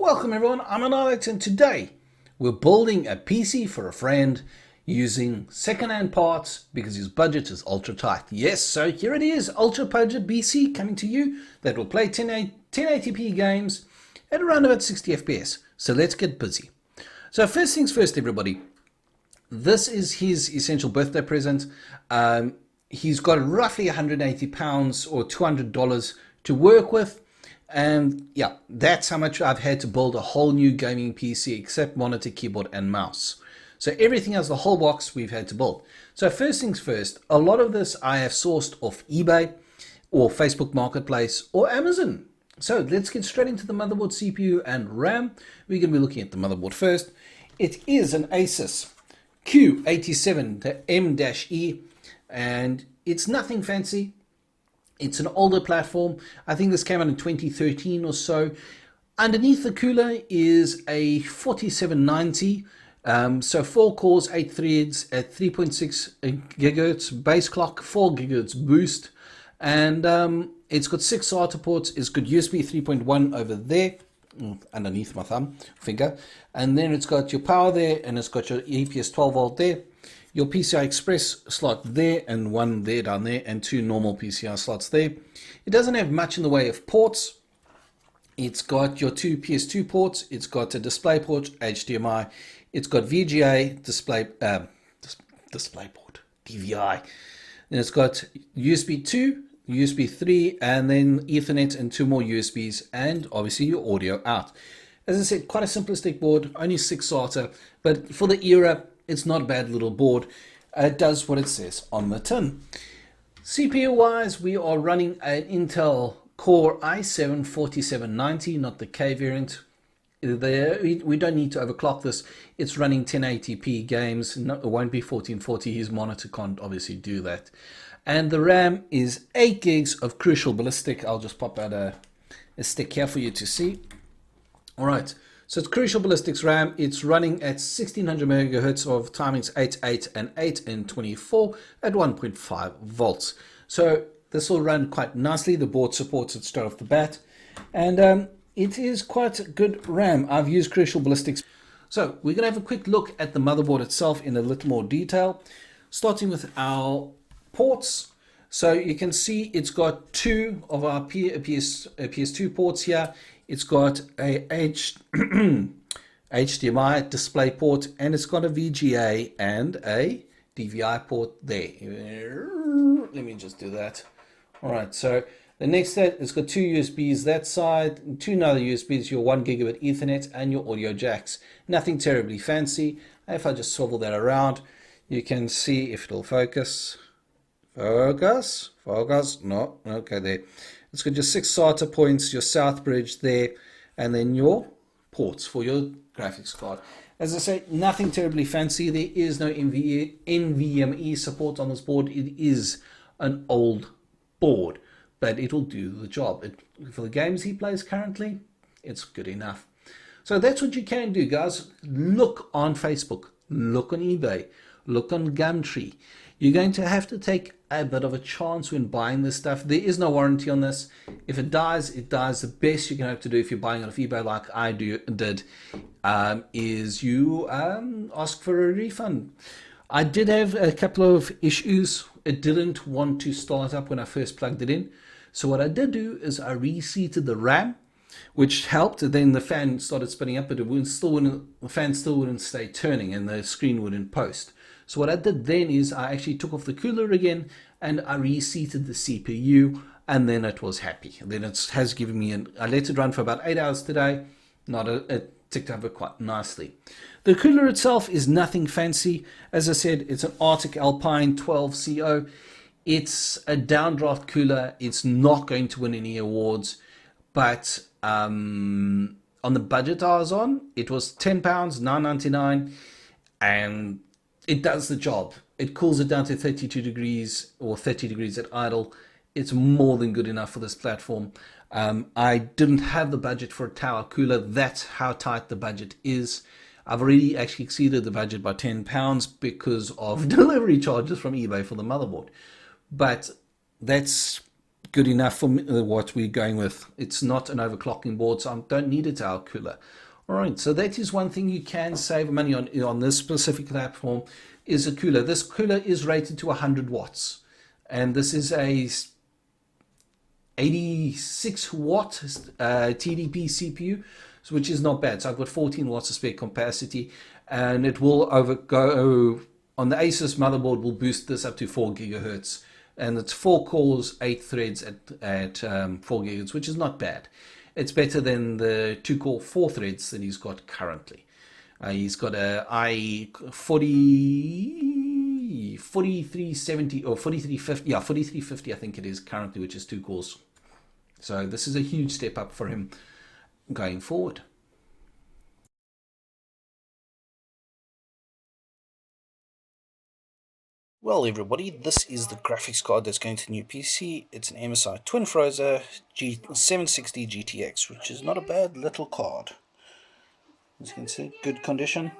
Welcome everyone, I'm Alex and today we're building a PC for a friend using second-hand parts because his budget is ultra tight. Yes, so here it is, ultra budget PC coming to you that will play 1080p games at around about 60 FPS. So let's get busy. So first things first everybody, this is his essential birthday present. He's got roughly £180 or $200 to work with. And yeah, that's how much I've had to build a whole new gaming PC except monitor, keyboard and mouse. So everything else, the whole box, we've had to build. So first things first, a lot of this I have sourced off eBay or Facebook Marketplace or Amazon. So let's get straight into the motherboard, CPU and RAM. We're going to be looking at the motherboard first. It is an ASUS Q87M-E and it's nothing fancy. It's an older platform. I think this came out in 2013 or so. Underneath the cooler is a 4790. So 4 cores, 8 threads at 3.6 gigahertz base clock, 4 gigahertz boost. And it's got 6 SATA ports. It's got USB 3.1 over there, underneath my finger. And then it's got your power there, and it's got your EPS 12 volt there. Your PCI Express slot there, and one there down there, and 2 normal PCI slots there. It doesn't have much in the way of ports. It's got your 2 PS2 ports. It's got a display port, HDMI. It's got VGA display port, DVI. Then it's got USB 2, USB 3, and then Ethernet and 2 more USBs, and obviously your audio out. As I said, quite a simplistic board, only 6 SATA, but for the era, it's not a bad little board. It does what it says on the tin. CPU wise, we are running an Intel Core i7-4790, not the K variant. We don't need to overclock this. It's running 1080p games. No, it won't be 1440. His monitor can't obviously do that. And the RAM is 8 gigs of Crucial Ballistic. I'll just pop out a stick here for you to see. All right. So it's Crucial Ballistic's RAM. It's running at 1600 megahertz of timings 8, 8, and 8 and 24 at 1.5 volts. So this will run quite nicely. The board supports it straight off the bat. And it is quite good RAM. I've used Crucial Ballistics. So we're going to have a quick look at the motherboard itself in a little more detail. Starting with our ports. So you can see it's got 2 of our PS2 ports here. It's got a HDMI display port, and it's got a VGA and a DVI port there. Let me just do that. All right, so the next set, it's got 2 USBs that side, 2 other USBs, your 1 gigabit Ethernet, and your audio jacks. Nothing terribly fancy. If I just swivel that around, you can see if it'll focus. Focus, no, okay, there. It's got your 6 SATA points, your South Bridge there, and then your ports for your graphics card. As I say, nothing terribly fancy. There is no NVMe support on this board. It is an old board, but it'll do the job. For the games he plays currently, it's good enough. So that's what you can do, guys. Look on Facebook, look on eBay, look on Gumtree. You're going to have to take a bit of a chance when buying this stuff. There is no warranty on this. If it dies, it dies. The best you can have to do if you're buying it off eBay like I did is you ask for a refund. I did have a couple of issues. It didn't want to start up when I first plugged it in. So what I did do is I reseated the RAM, which helped. Then the fan started spinning up, but the fan still wouldn't stay turning and the screen wouldn't post. So what I did then is I actually took off the cooler again and I reseated the CPU, and then it was happy. Then it has given me I let it run for about 8 hours today. It ticked over quite nicely. The cooler itself is nothing fancy. As I said, it's an Arctic Alpine 12CO. It's a downdraft cooler. It's not going to win any awards, but on the budget I was on, it was £10, $9.99, and it does the job. It cools it down to 32 degrees or 30 degrees at idle. It's more than good enough for this platform. I didn't have the budget for a tower cooler. That's how tight the budget is. I've already actually exceeded the budget by £10 because of delivery charges from eBay for the motherboard. But that's good enough for what we're going with. It's not an overclocking board, so I don't need a tower cooler. All right, so that is one thing you can save money on this specific platform, is a cooler. This cooler is rated to 100 watts, and this is a 86 watt TDP CPU, which is not bad. So I've got 14 watts of spare capacity, and it will go on the ASUS motherboard, will boost this up to 4 gigahertz, and it's 4 cores, 8 threads at 4 gigahertz, which is not bad. It's better than the 2-core 4 threads that he's got currently. He's got a i40 4370 or 4350, yeah, 4350 I think it is currently, which is 2 cores. So this is a huge step up for him going forward. Well, everybody, this is the graphics card that's going to the new PC. It's an MSI Twin Frozr G760 GTX, which is not a bad little card. As you can see, good condition,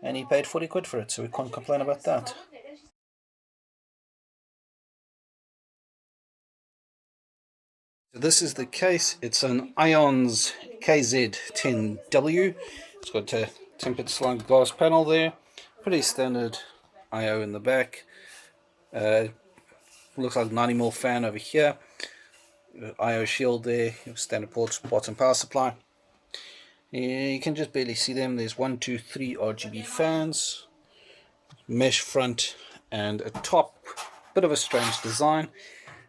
and he paid 40 quid for it, so we can't complain about that. So this is the case. It's an IonZ KZ10W. It's got a tempered slide glass panel there, pretty standard I/O in the back. Looks like 90mm fan over here. I/O shield there, standard ports, bottom power supply. You can just barely see them. There's 1, 2, 3 RGB fans, mesh front and a top. Bit of a strange design.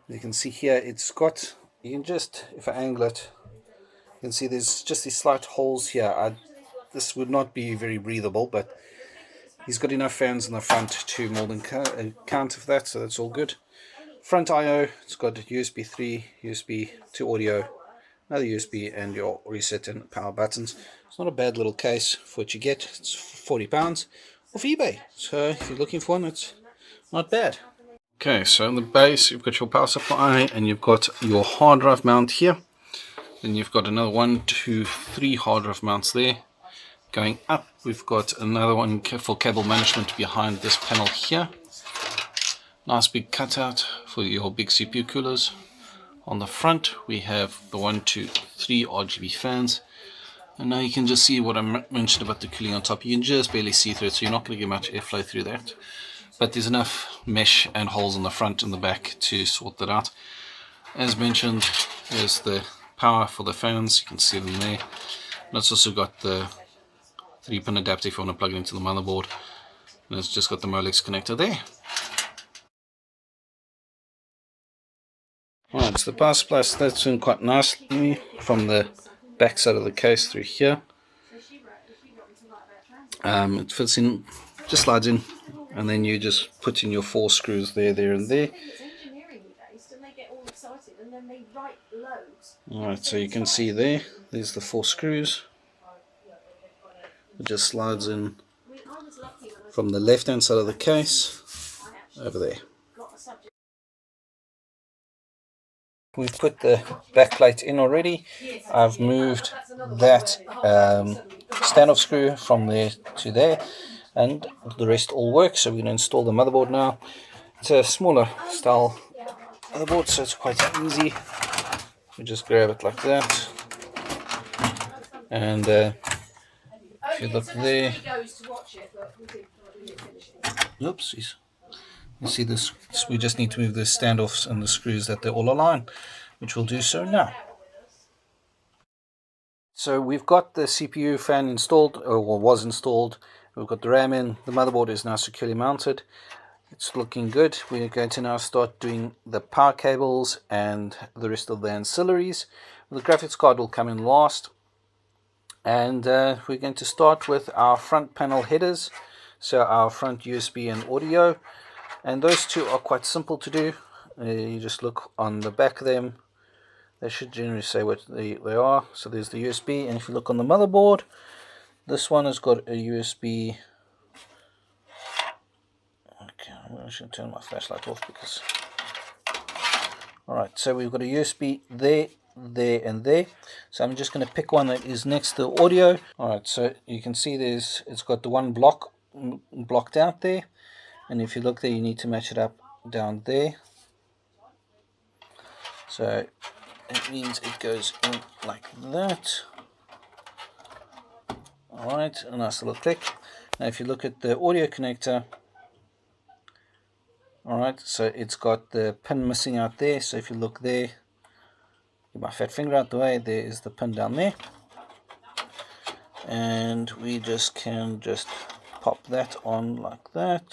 You can see here it's got, you can just, if I angle it, you can see there's just these slight holes here. This would not be very breathable, but he's got enough fans in the front to more than account for that, so that's all good. Front I/O, it's got USB 3, USB to audio, another USB, and your reset and power buttons. It's not a bad little case for what you get. It's £40 off eBay, so if you're looking for one, it's not bad. Okay, so in the base you've got your power supply, and you've got your hard drive mount here. Then you've got another 1, 2, 3 hard drive mounts there. Going up, we've got another one for cable management behind this panel here. Nice big cutout for your big CPU coolers. On the front we have the 1, 2, 3 RGB fans, and now you can just see what I mentioned about the cooling on top. You can just barely see through it, so you're not going to get much airflow through that, but there's enough mesh and holes in the front and the back to sort that out. As mentioned, there's the power for the fans, you can see them there, and it's also got the 3-pin adapter if you want to plug it into the motherboard, and it's just got the Molex connector there. Alright, so the power supply that's in quite nicely from the back side of the case through here. It fits in, just slides in, and then you just put in your 4 screws there, there and there. Alright, so you can see there's the 4 screws. It just slides in from the left hand side of the case over there. We've put the backplate in already. I've moved that standoff screw from there to there, and the rest all works. So we're going to install the motherboard now. It's a smaller style motherboard, so it's quite easy. We just grab it like that, and if you look there, oopsies. You see this, we just need to move the standoffs and the screws that they all align, which we'll do so now. So we've got the CPU fan installed, or was installed. We've got the RAM in. The motherboard is now securely mounted. It's looking good. We're going to now start doing the power cables and the rest of the ancillaries. The graphics card will come in last. And we're going to start with our front panel headers. So our front USB and audio. And those two are quite simple to do. You just look on the back of them. They should generally say what they are. So there's the USB, and if you look on the motherboard, this one has got a USB. Okay, I'm actually going to turn my flashlight off because. Alright, so we've got a USB there, there, and there. So I'm just going to pick one that is next to the audio. Alright, so you can see it's got the one blocked out there. And if you look there, you need to match it up down there. So it means it goes in like that. Alright, a nice little click. Now if you look at the audio connector, alright, so it's got the pin missing out there. So if you look there, get my fat finger out the way, there is the pin down there. And we can just pop that on like that.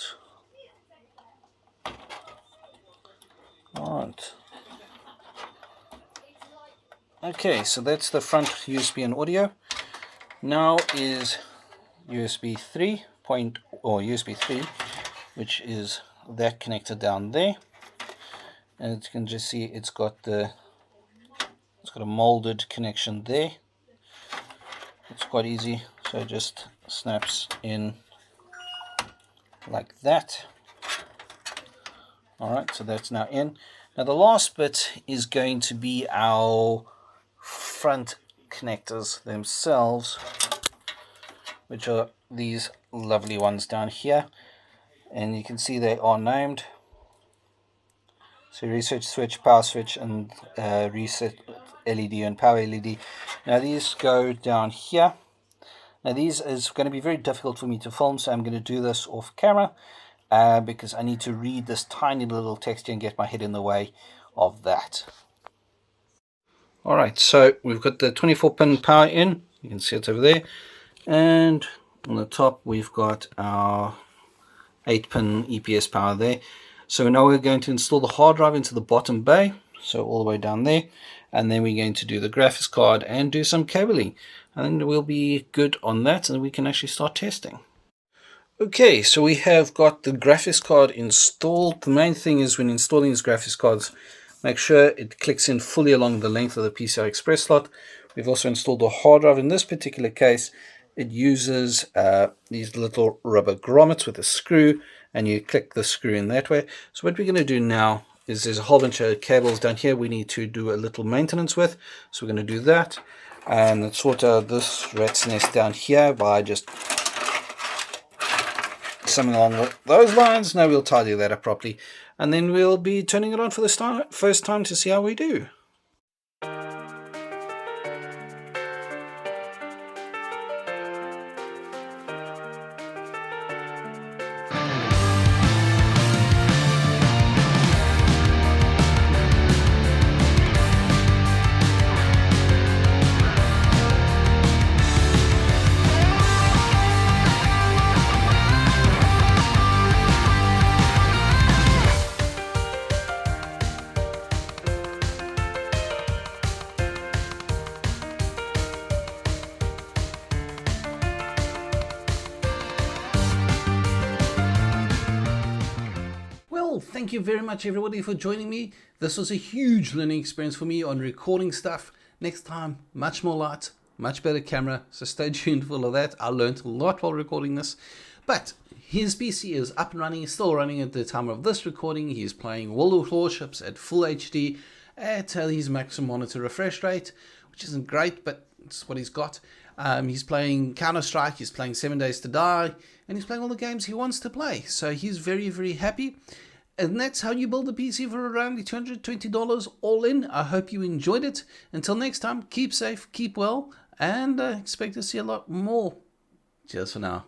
Alright. Okay, so that's the front USB and audio. Now is USB 3 USB 3, which is that connector down there. And you can just see it's got a molded connection there. It's quite easy, so it just snaps in like that. Alright, so that's now in. Now the last bit is going to be our front connectors themselves, which are these lovely ones down here, and you can see they are named. So reset switch, power switch, and reset LED and power LED. Now these go down here. Now these is going to be very difficult for me to film, so I'm going to do this off camera because I need to read this tiny little text here and get my head in the way of that. Alright, so we've got the 24 pin power in, you can see it over there, and on the top we've got our 8 pin EPS power there. So now we're going to install the hard drive into the bottom bay, so all the way down there, and then we're going to do the graphics card and do some cabling, and then we'll be good on that and we can actually start testing. Okay, so we have got the graphics card installed. The main thing is when installing these graphics cards, make sure it clicks in fully along the length of the PCI Express slot. We've also installed the hard drive. In this particular case, it uses these little rubber grommets with a screw, and you click the screw in that way. So what we're going to do now is there's a whole bunch of cables down here we need to do a little maintenance with. So we're going to do that and sort out this rat's nest down here by just something along those lines. Now we'll tidy that up properly, and then we'll be turning it on for the first time to see how we do. Thank you very much everybody for joining me. This was a huge learning experience for me on recording stuff. Next time, much more light, much better camera, so stay tuned for all of that. I learned a lot while recording this, but his PC is up and running, still running at the time of this recording. He's playing World of Warships at full HD at his maximum monitor refresh rate, which isn't great, but it's what he's got. He's playing Counter-Strike, he's playing 7 Days to Die, and he's playing all the games he wants to play, so he's very, very happy. And that's how you build a PC for around $220 all in. I hope you enjoyed it. Until next time, keep safe, keep well, and expect to see a lot more. Cheers for now.